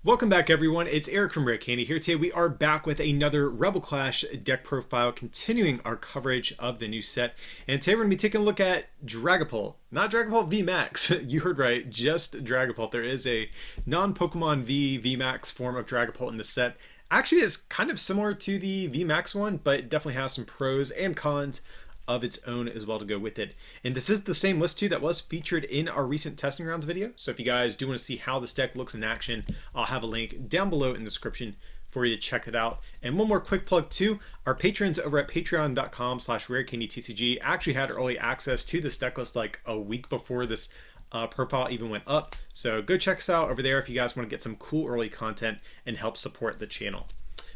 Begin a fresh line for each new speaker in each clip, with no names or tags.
Welcome back, everyone. It's Eric from Rare Candy here. Today we are back with another Rebel Clash deck profile, continuing our coverage of the new set. And today we're going to be taking a look at Dragapult. Not Dragapult VMAX. You heard right, just Dragapult. There is a non-Pokemon VMAX form of Dragapult in the set. Actually, it's kind of similar to the VMAX one, but it definitely has some pros and cons of its own as well to go with it. And this is the same list too that was featured in our recent testing rounds video. So if you guys do want to see how this deck looks in action, I'll have a link down below in the description for you to check it out. And one more quick plug too, our patrons over at patreon.com/rarecandytcg actually had early access to this deck list like a week before this profile even went up. So go check us out over there if you guys want to get some cool early content and help support the channel.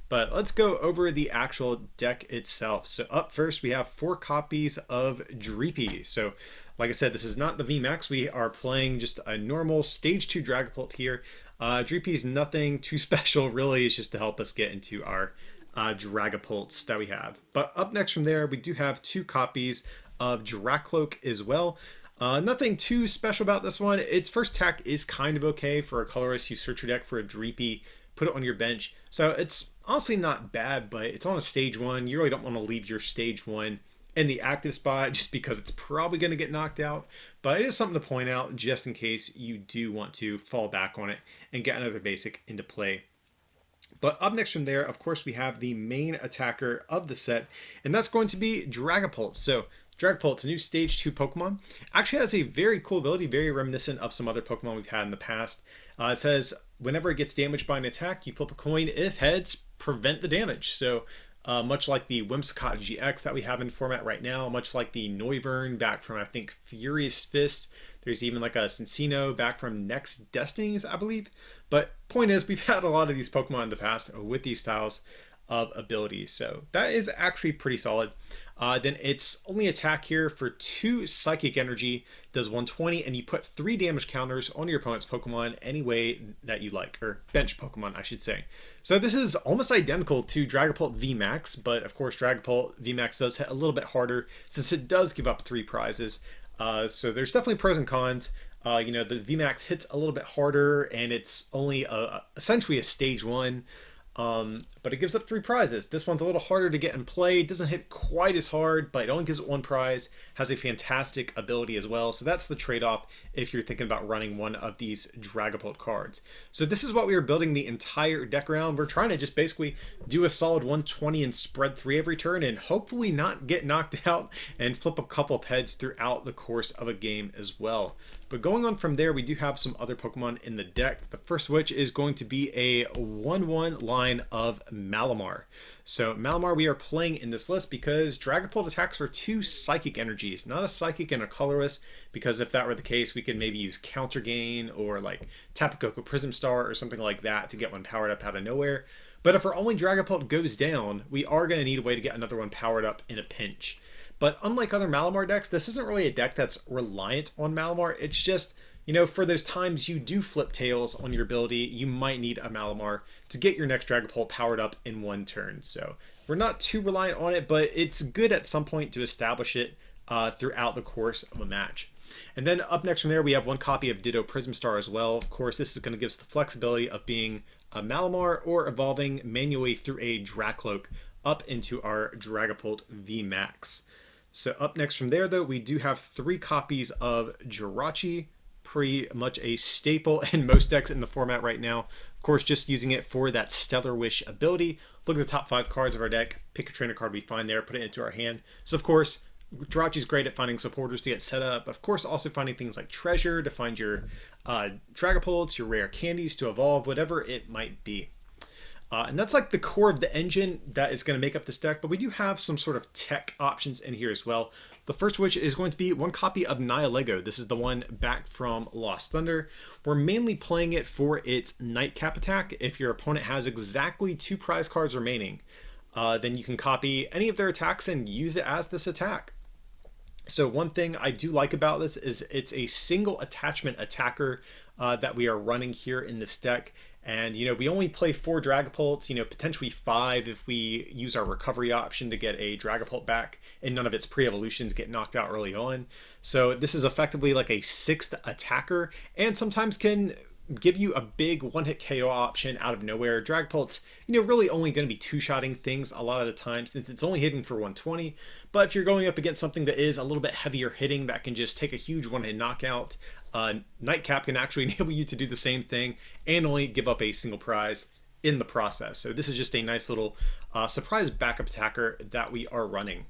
But let's go over the actual deck itself. So up first, we have 4 copies of Dreepy. So like I said, this is not the VMAX. We are playing just a normal Stage 2 Dragapult here. Dreepy is nothing too special, really. It's just to help us get into our Dragapults that we have. But up next from there, we do have 2 copies of Dracloak as well. Nothing too special about this one. Its first attack is kind of okay for a colorless. You search your deck for a Dreepy, put it on your bench. So it's honestly not bad, but it's on a stage 1. You really don't want to leave your stage 1 in the active spot just because it's probably going to get knocked out. But it is something to point out just in case you do want to fall back on it and get another basic into play. But up next from there, of course, we have the main attacker of the set, and that's going to be Dragapult. So Dragapult, a new Stage 2 Pokemon, actually has a very cool ability, very reminiscent of some other Pokemon we've had in the past. It says, whenever it gets damaged by an attack, you flip a coin. If heads, prevent the damage. So much like the Whimsicott GX that we have in format right now, much like the Noivern back from, I think, Furious Fist. There's even like a Cincino back from Next Destinies, I believe. But point is, we've had a lot of these Pokemon in the past with these styles of abilities. So that is actually pretty solid. Then its only attack here for 2 Psychic Energy does 120, and you put 3 damage counters on your opponent's Pokemon any way that you like, or bench Pokemon, I should say. So this is almost identical to Dragapult VMAX, but of course Dragapult VMAX does hit a little bit harder since it does give up 3 prizes. So there's definitely pros and cons. You know, the VMAX hits a little bit harder, and it's only essentially a stage 1. But it gives up 3 prizes. This one's a little harder to get in play. It doesn't hit quite as hard, but it only gives it 1 prize. Has a fantastic ability as well. So that's the trade-off if you're thinking about running one of these Dragapult cards. So this is what we are building the entire deck around. We're trying to just basically do a solid 120 and spread 3 every turn, and hopefully not get knocked out and flip a couple of heads throughout the course of a game as well. But going on from there, we do have some other Pokemon in the deck. The first of which is going to be a 1/1 line of Malamar. So Malamar we are playing in this list because Dragapult attacks for 2 Psychic Energies, not a Psychic and a Colorless, because if that were the case, we could maybe use Counter Gain or like Tapu Koko Prism Star or something like that to get one powered up out of nowhere. But if our only Dragapult goes down, we are going to need a way to get another one powered up in a pinch. But unlike other Malamar decks, this isn't really a deck that's reliant on Malamar. It's just, you know, for those times you do flip tails on your ability, you might need a Malamar to get your next Dragapult powered up in 1 turn. So we're not too reliant on it, but it's good at some point to establish it throughout the course of a match. And then up next from there, we have 1 copy of Ditto Prism Star as well. Of course, this is going to give us the flexibility of being a Malamar or evolving manually through a Dracloak up into our Dragapult VMAX. So up next from there, though, we do have 3 copies of Jirachi, pretty much a staple in most decks in the format right now. Of course, just using it for that Stellar Wish ability. Look at the top 5 cards of our deck, pick a trainer card we find there, put it into our hand. So of course, Jirachi's great at finding supporters to get set up. Of course, also finding things like treasure to find your Dragapults, your rare candies to evolve, whatever it might be. And that's like the core of the engine that is going to make up this deck, but we do have some sort of tech options in here as well. The first of which is going to be 1 copy of Nihilego. This is the one back from Lost Thunder. We're mainly playing it for its Nightcap attack. If your opponent has exactly 2 prize cards remaining, then you can copy any of their attacks and use it as this attack. So one thing I do like about this is it's a single attachment attacker that we are running here in this deck. And, you know, we only play 4 Dragapults, you know, potentially 5 if we use our recovery option to get a Dragapult back and none of its pre-evolutions get knocked out early on. So this is effectively like a 6th attacker and sometimes can give you a big one-hit KO option out of nowhere. Dragapult's, really only going to be two-shotting things a lot of the time since it's only hitting for 120. But if you're going up against something that is a little bit heavier hitting that can just take a huge one-hit knockout, Nightcap can actually enable you to do the same thing and only give up a single prize in the process. So this is just a nice little surprise backup attacker that we are running.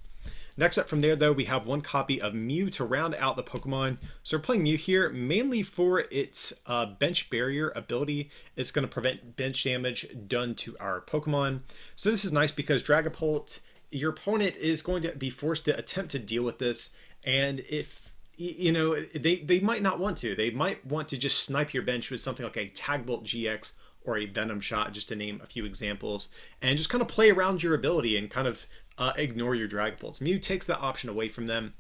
Next up from there, though, we have one copy of Mew to round out the Pokemon. So we're playing Mew here mainly for its bench barrier ability. It's going to prevent bench damage done to our Pokemon. So this is nice because Dragapult, your opponent is going to be forced to attempt to deal with this. And if, they might not want to. They might want to just snipe your bench with something like a Tagbolt GX or a Venom Shot, just to name a few examples, and just kind of play around your ability and kind of ignore your Dragapults. Mew takes that option away from them.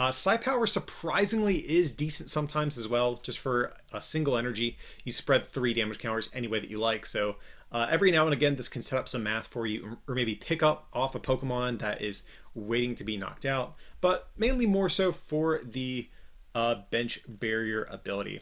Psi Power surprisingly is decent sometimes as well. Just for a single energy, you spread 3 damage counters any way that you like. So every now and again, this can set up some math for you, or maybe pick up off a Pokemon that is waiting to be knocked out, but mainly more so for the bench barrier ability.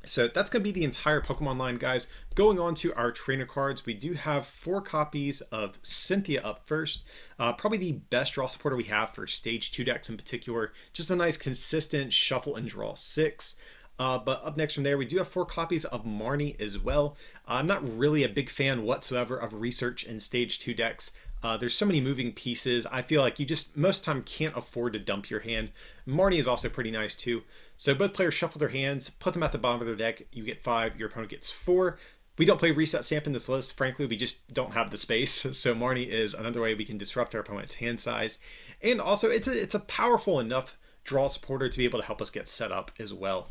So that's going to be the entire Pokemon line, guys. Going on to our trainer cards, we do have 4 copies of Cynthia up first. Probably the best draw supporter we have for Stage 2 decks in particular. Just a nice consistent shuffle and draw 6. But up next from there, we do have 4 copies of Marnie as well. I'm not really a big fan whatsoever of Research in Stage 2 decks. There's so many moving pieces. I feel like you just most of the time can't afford to dump your hand. Marnie is also pretty nice too. So both players shuffle their hands, put them at the bottom of their deck. You get 5, your opponent gets 4. We don't play Reset Stamp in this list. Frankly, we just don't have the space. So Marnie is another way we can disrupt our opponent's hand size. And also, it's a powerful enough draw supporter to be able to help us get set up as well.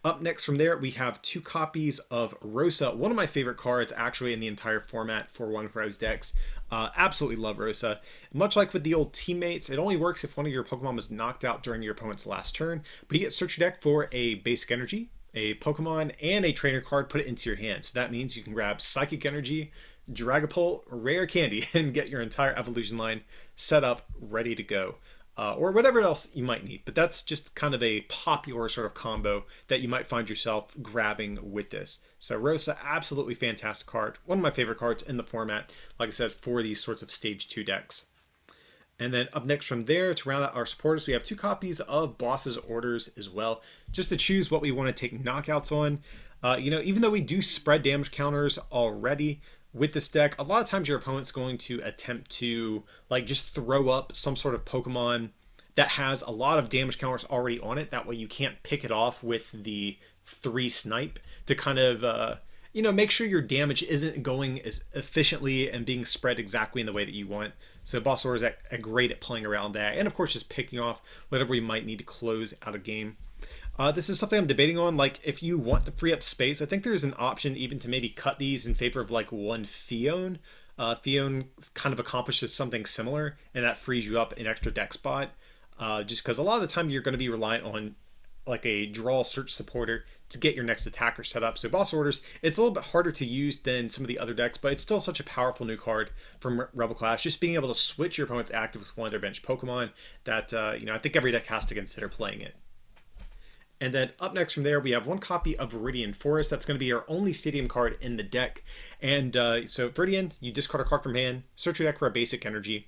Up next from there, we have 2 copies of Rosa, one of my favorite cards actually in the entire format for One Prize decks. Absolutely love Rosa. Much like with the old teammates, it only works if one of your Pokemon was knocked out during your opponent's last turn, but you get search your deck for a basic energy, a Pokemon, and a trainer card, put it into your hand. So that means you can grab Psychic Energy, Dragapult, Rare Candy, and get your entire evolution line set up, ready to go. Or whatever else you might need. But that's just kind of a popular sort of combo that you might find yourself grabbing with this. So Rosa, absolutely fantastic card. One of my favorite cards in the format, like I said, for these sorts of Stage 2 decks. And then up next from there, to round out our supporters, we have 2 copies of Boss's Orders as well, just to choose what we want to take knockouts on. Even though we do spread damage counters already, with this deck, a lot of times your opponent's going to attempt to just throw up some sort of Pokemon that has a lot of damage counters already on it. That way you can't pick it off with the 3 snipe to kind of, make sure your damage isn't going as efficiently and being spread exactly in the way that you want. So Boss Orders are great at playing around that. And of course, just picking off whatever we might need to close out a game. This is something I'm debating on. If you want to free up space, I think there's an option even to maybe cut these in favor of one Fion. Fion kind of accomplishes something similar, and that frees you up an extra deck spot. Just because a lot of the time you're going to be reliant on a draw search supporter to get your next attacker set up. So Boss Orders, it's a little bit harder to use than some of the other decks, but it's still such a powerful new card from Rebel Clash. Just being able to switch your opponent's active with one of their bench Pokemon that, I think every deck has to consider playing it. And then up next from there, we have 1 copy of Viridian Forest. That's going to be our only stadium card in the deck. And so Viridian, you discard a card from hand, search your deck for a basic energy.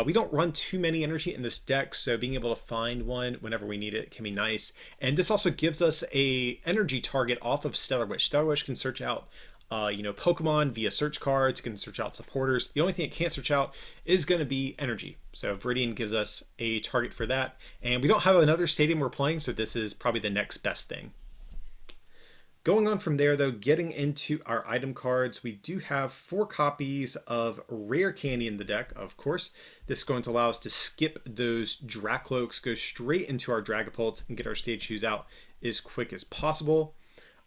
We don't run too many energy in this deck, so being able to find one whenever we need it can be nice. And this also gives us a energy target off of Stellar Wish. Stellar Wish can search out Pokemon via search cards, can search out supporters. The only thing it can't search out is going to be energy. So Viridian gives us a target for that. And we don't have another stadium we're playing, so this is probably the next best thing. Going on from there, though, getting into our item cards, we do have 4 copies of Rare Candy in the deck, of course. This is going to allow us to skip those Dracloaks, go straight into our Dragapults, and get our stage 2s out as quick as possible.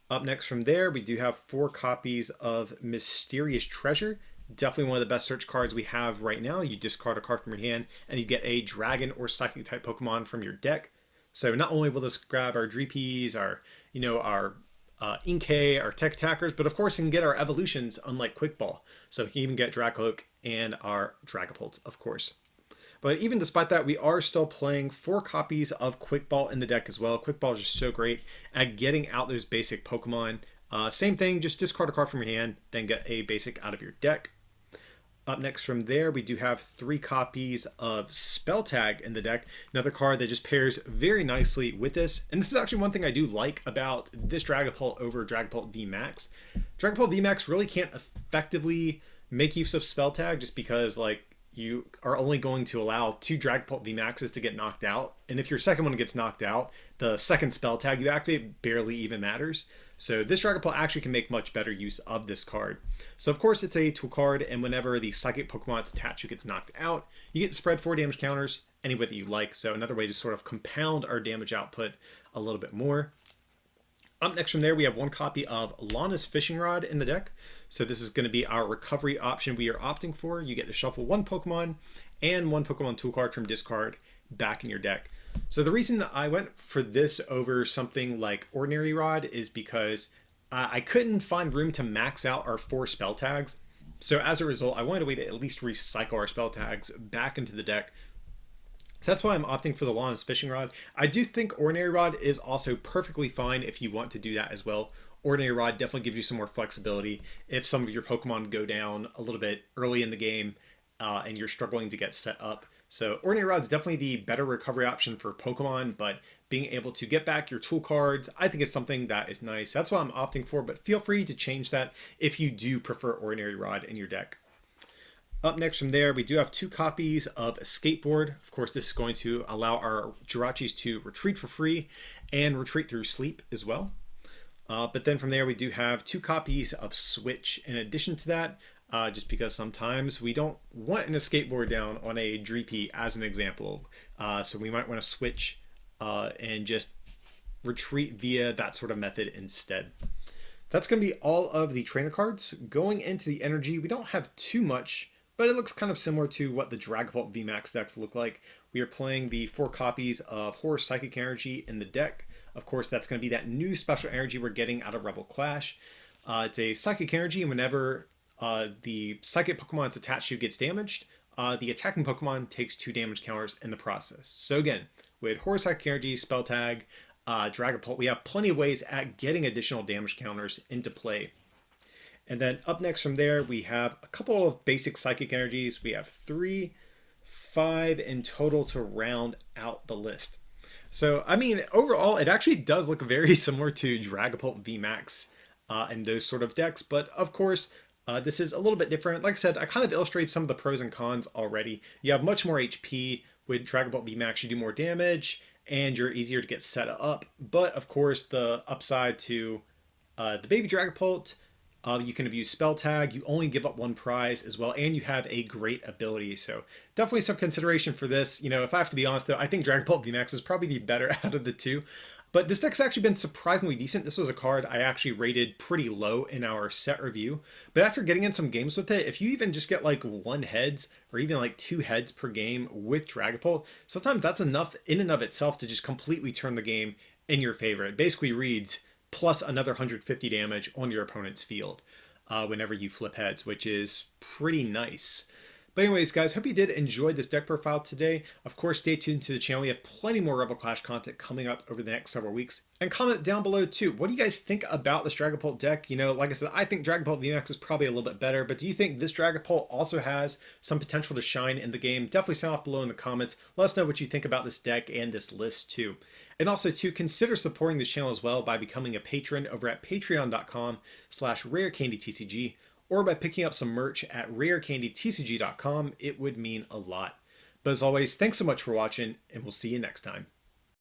Up next from there, we do have 4 copies of Mysterious Treasure. Definitely one of the best search cards we have right now. You discard a card from your hand, and you get a Dragon or Psychic type Pokemon from your deck. So not only will this grab our Dreepies, our Inkay, our Tech Attackers, but of course it can get our evolutions, unlike Quick Ball. So it can even get Dracloak and our Dragapult, of course. But even despite that, we are still playing 4 copies of Quick Ball in the deck as well. Quick Ball is just so great at getting out those basic Pokemon. Same thing, just discard a card from your hand, then get a basic out of your deck. Up next from there, we do have 3 copies of Spell Tag in the deck. Another card that just pairs very nicely with this. And this is actually one thing I do like about this Dragapult over Dragapult VMAX. Dragapult VMAX really can't effectively make use of Spell Tag just because, like, you are only going to allow 2 Dragapult VMAXs to get knocked out. And if your second one gets knocked out, the second Spell Tag you activate barely even matters. So this Dragapult actually can make much better use of this card. So of course it's a tool card, and whenever the Psychic Pokemon it's attached to gets knocked out, you get to spread 4 damage counters any way that you like. So another way to sort of compound our damage output a little bit more. Up next from there, we have 1 copy of Lana's Fishing Rod in the deck. So this is going to be our recovery option we are opting for. You get to shuffle 1 Pokemon and 1 Pokemon tool card from discard back in your deck. So the reason I went for this over something like Ordinary Rod is because I couldn't find room to max out our 4 spell tags. So as a result, I wanted a way to at least recycle our spell tags back into the deck. So that's why I'm opting for the Lana's Fishing Rod. I do think Ordinary Rod is also perfectly fine if you want to do that as well. Ordinary Rod definitely gives you some more flexibility if some of your Pokemon go down a little bit early in the game and you're struggling to get set up. So Ordinary Rod is definitely the better recovery option for Pokemon, but being able to get back your tool cards, I think it's something that is nice. That's what I'm opting for, but feel free to change that if you do prefer Ordinary Rod in your deck. Up next from there, we do have 2 copies of Skateboard. Of course, this is going to allow our Jirachis to retreat for free and retreat through sleep as well. But then from there, we do have 2 copies of Switch in addition to that, just because sometimes we don't want an Skateboard down on a Dreepy as an example. So we might want to switch and just retreat via that sort of method instead. That's going to be all of the trainer cards. Going into the energy, we don't have too much, but it looks kind of similar to what the Dragapult VMAX decks look like. We are playing the 4 copies of Horror Psychic Energy in the deck. Of course, that's going to be that new special energy we're getting out of Rebel Clash. It's a Psychic Energy, and whenever the Psychic Pokemon it's attached to gets damaged, the attacking Pokemon takes 2 damage counters in the process. So again, with Horror Psychic Energy, Spell Tag, Dragapult, we have plenty of ways at getting additional damage counters into play. And then up next from there, we have a couple of basic Psychic Energies. We have 3, 5 in total to round out the list. So, I mean, overall, it actually does look very similar to Dragapult VMAX and those sort of decks. But of course, this is a little bit different. Like I said, I kind of illustrated some of the pros and cons already. You have much more HP. With Dragapult VMAX, you do more damage, and you're easier to get set up. But of course, the upside to the Baby Dragapult, you can abuse Spell Tag, you only give up 1 prize as well, and you have a great ability. So definitely some consideration for this. You know, if I have to be honest though, I think Dragapult VMAX is probably the better out of the 2. But this deck's actually been surprisingly decent. This was a card I actually rated pretty low in our set review. But after getting in some games with it, if you even just get like 1 heads or even like 2 heads per game with Dragapult, sometimes that's enough in and of itself to just completely turn the game in your favor. It basically reads plus another 150 damage on your opponent's field whenever you flip heads, which is pretty nice. But anyways, guys, hope you did enjoy this deck profile today. Of course, stay tuned to the channel. We have plenty more Rebel Clash content coming up over the next several weeks. And comment down below, too. What do you guys think about this Dragapult deck? You know, like I said, I think Dragapult VMAX is probably a little bit better, but do you think this Dragapult also has some potential to shine in the game? Definitely sound off below in the comments. Let us know what you think about this deck and this list, too. And also, too, consider supporting this channel as well by becoming a patron over at patreon.com/rarecandytcg. or by picking up some merch at rarecandytcg.com. It would mean a lot. But as always, thanks so much for watching, and we'll see you next time.